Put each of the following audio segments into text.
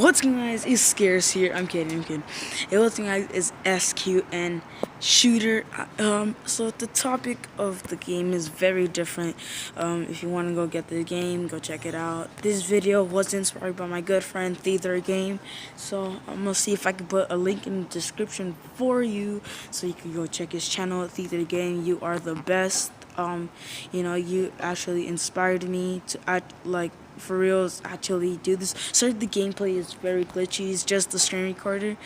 What's going on, guys? It's Scarce here. I'm kidding. Hey, what's going on, guys? It's SQN Shooter. So the topic of the game is very different. If you want to go get the game, go check it out. This video was inspired by my good friend Theater Game. So I'm gonna see if I can put a link in the description for you, so you can go check his channel, Theater Game. You are the best. You actually inspired me to act like for reals actually do this. Sorry, the gameplay is very glitchy. It's just the screen recorder,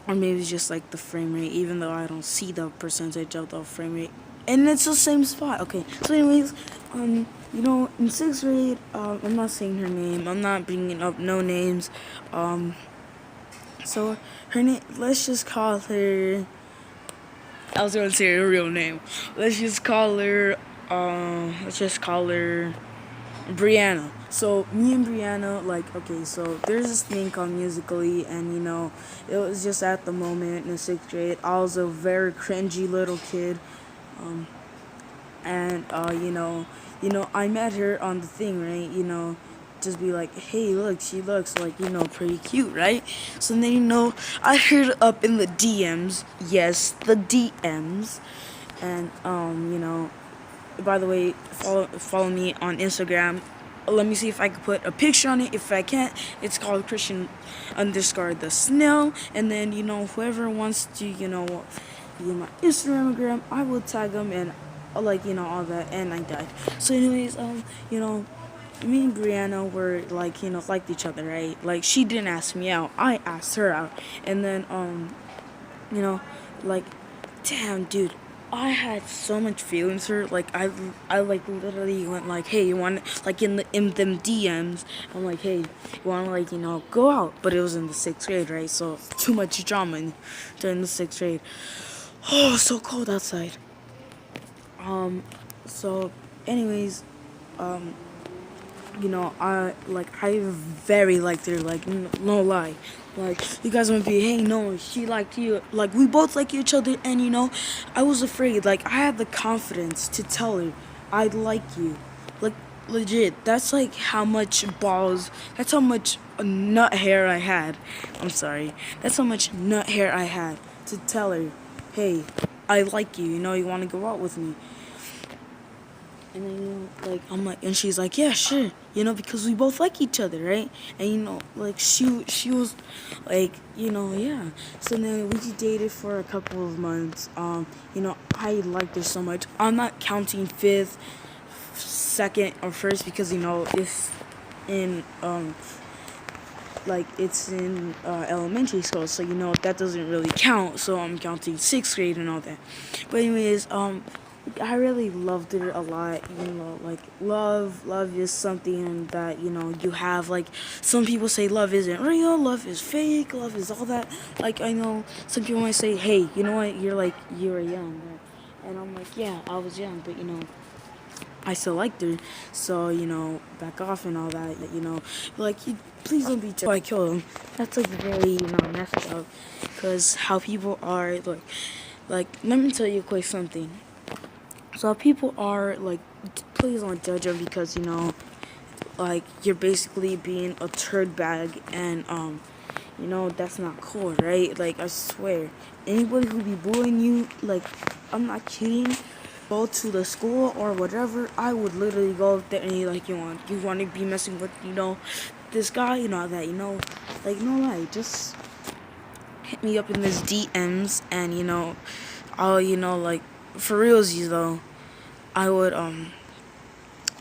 or maybe it's just like the frame rate, even though I don't see the percentage of the frame rate, and it's the same spot. Okay, so anyways, in 6th grade, I'm not saying her name, I'm not bringing up no names, so her name, let's just call her, I was gonna say her real name. Let's just call her Brianna. So me and Brianna, so there's this thing called Musical.ly, and it was just at the moment in the 6th grade. I was a very cringy little kid, I met her on the thing, right? Just be like, hey, look, she looks like, pretty cute, right? So then, I heard up in the DMs, yes, the DMs, and, by the way, follow me on Instagram. Let me see if I can put a picture on it. If I can't, it's called Christian_the snail, and then, whoever wants to, be my Instagram, I will tag them, and, all that, and I died. So anyways, me and Brianna were liked each other, right? Like, she didn't ask me out, I asked her out, and then damn, dude, I had so much feelings for her. Like, I literally went like, hey, you want, like, in them DMs, I'm like, hey, you want to go out? But it was in the 6th grade, right? So too much drama during the 6th grade. Oh, so cold outside. So anyways, I very liked her, like, no lie. Like, you guys want to be, hey, no, she liked you. Like, we both like each other, and, I was afraid. Like, I had the confidence to tell her, I like you. Like, legit, that's, like, how much balls, that's how much nut hair I had. I'm sorry. That's how much nut hair I had to tell her, hey, I like you, you want to go out with me. And then, I'm like, and she's like, yeah, sure, because we both like each other, right? And, she was, yeah. So then we dated for a couple of months. I liked her so much. I'm not counting 5th, 2nd, or 1st, because, it's in, it's in elementary school, so, that doesn't really count. So I'm counting 6th grade and all that. But anyways, I really loved her a lot. Love is something that, you have. Like, some people say love isn't real, love is fake, love is all that. Like, I know some people might say, hey, you know what, you were young, right? And I'm like, yeah, I was young, but, I still liked her. So, back off and all that, please don't be judged. I killed him. That's, very, messed up. Because how people are, let me tell you quick something. So people are, please don't judge them, because, you're basically being a turd bag, and, that's not cool, right? Like, I swear, anybody who be bullying you, I'm not kidding, go to the school or whatever, I would literally go up there and you want to be messing with, this guy, that, no lie, just hit me up in this DMs, and, I'll, for realsies though, I would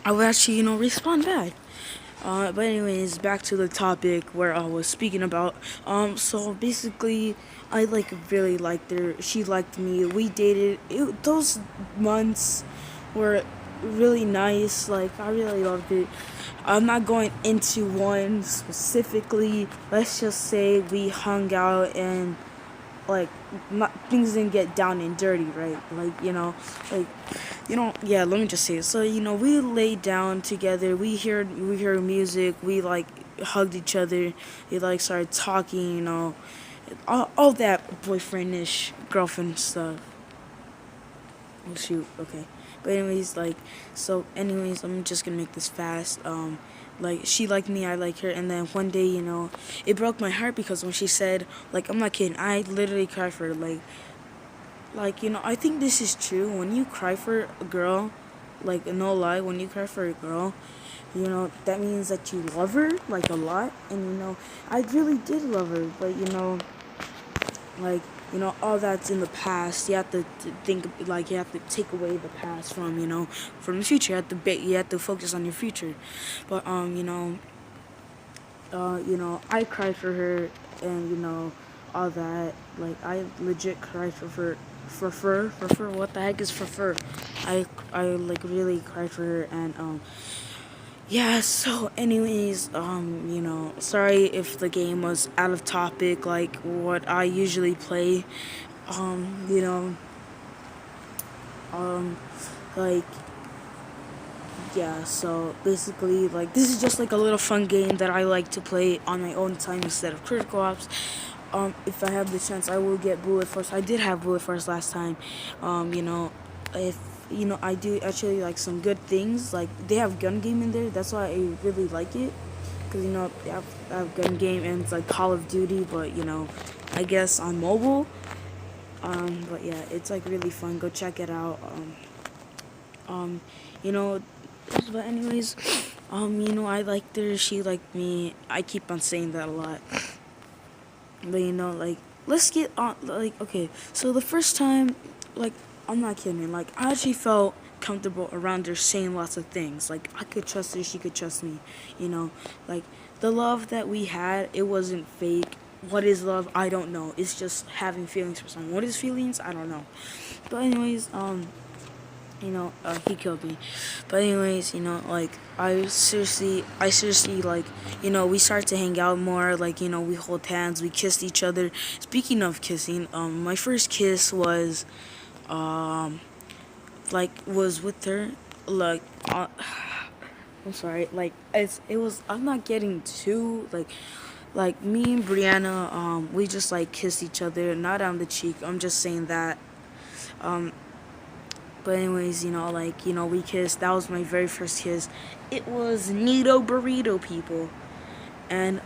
actually, respond back. But anyways, back to the topic where I was speaking about. So basically, I really liked her. She liked me. We dated. Those months were really nice. I really loved it. I'm not going into one specifically. Let's just say we hung out, and things didn't get down and dirty, right? Yeah, let me just say it. So, we laid down together, we heard music, we hugged each other, we started talking, all that boyfriendish girlfriend stuff. Oh shoot, okay. But anyways, I'm just gonna make this fast. like she liked me, I like her, and then one day, it broke my heart because when she said, like, I'm not kidding, I literally cried for her, I think this is true. When you cry for a girl, like, no lie, when you cry for a girl, that means that you love her, like, a lot. And, I really did love her, but, like, all that's in the past. You have to think, like, you have to take away the past from the future. You have to focus on your future. But, I cried for her, and, all that. Like, I legit cried for what the heck is for? I like really cried for her, and yeah. So anyways, sorry if the game was out of topic, like what I usually play. um you know um like yeah, so basically, like, this is just like a little fun game that I like to play on my own time instead of Critical Ops. If I have the chance, I will get Bullet Force. I did have Bullet Force last time. If I do actually like some good things. Like, they have gun game in there. That's why I really like it, because I have gun game, and it's like Call of Duty, but I guess on mobile. But yeah, it's like really fun. Go check it out. Um, you know, but anyways, I liked her. She liked me. I keep on saying that a lot. But like, let's get on. Like, okay, so the first time, like, I'm not kidding. Like, I actually felt comfortable around her saying lots of things. Like, I could trust her. She could trust me. Like, the love that we had, it wasn't fake. What is love? I don't know. It's just having feelings for someone. What is feelings? I don't know. But anyways, he killed me. But anyways, like, I seriously, like, we start to hang out more. Like, we hold hands, we kissed each other. Speaking of kissing, my first kiss was, was with her. Like, I'm sorry. Like, it was. I'm not getting too like me and Brianna. We just like kissed each other, not on the cheek. I'm just saying that. But anyways, we kissed. That was my very first kiss. It was Nito Burrito, people. And,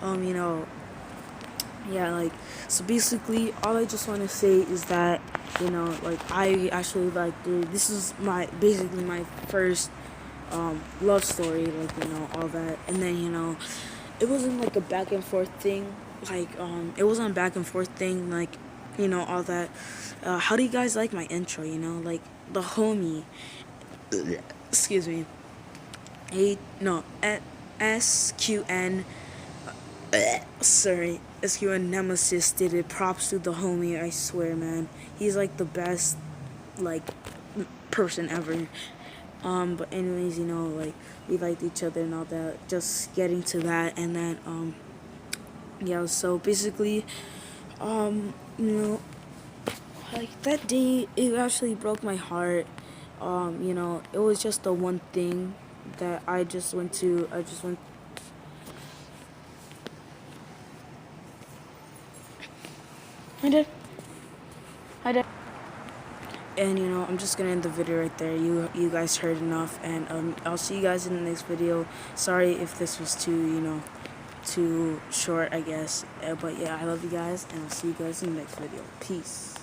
yeah, like, so basically, all I just want to say is that, like, I actually, like, this is basically my first, love story, like, all that. And then, it wasn't, like, a back and forth thing. Like, it wasn't a back and forth thing, like, all that. How do you guys like my intro, like, the homie, excuse me, SQN, sorry, SQN Nemesis did it. Props to the homie, I swear, man. He's, like, the best, like, person ever. But anyways, like, we liked each other and all that. Just getting to that, and then, yeah, so basically, like, that day, it actually broke my heart. It was just the one thing that I just went. I did. And, I'm just gonna end the video right there. You guys heard enough, and I'll see you guys in the next video. Sorry if this was too short, I guess. But yeah, I love you guys, and I'll see you guys in the next video. Peace.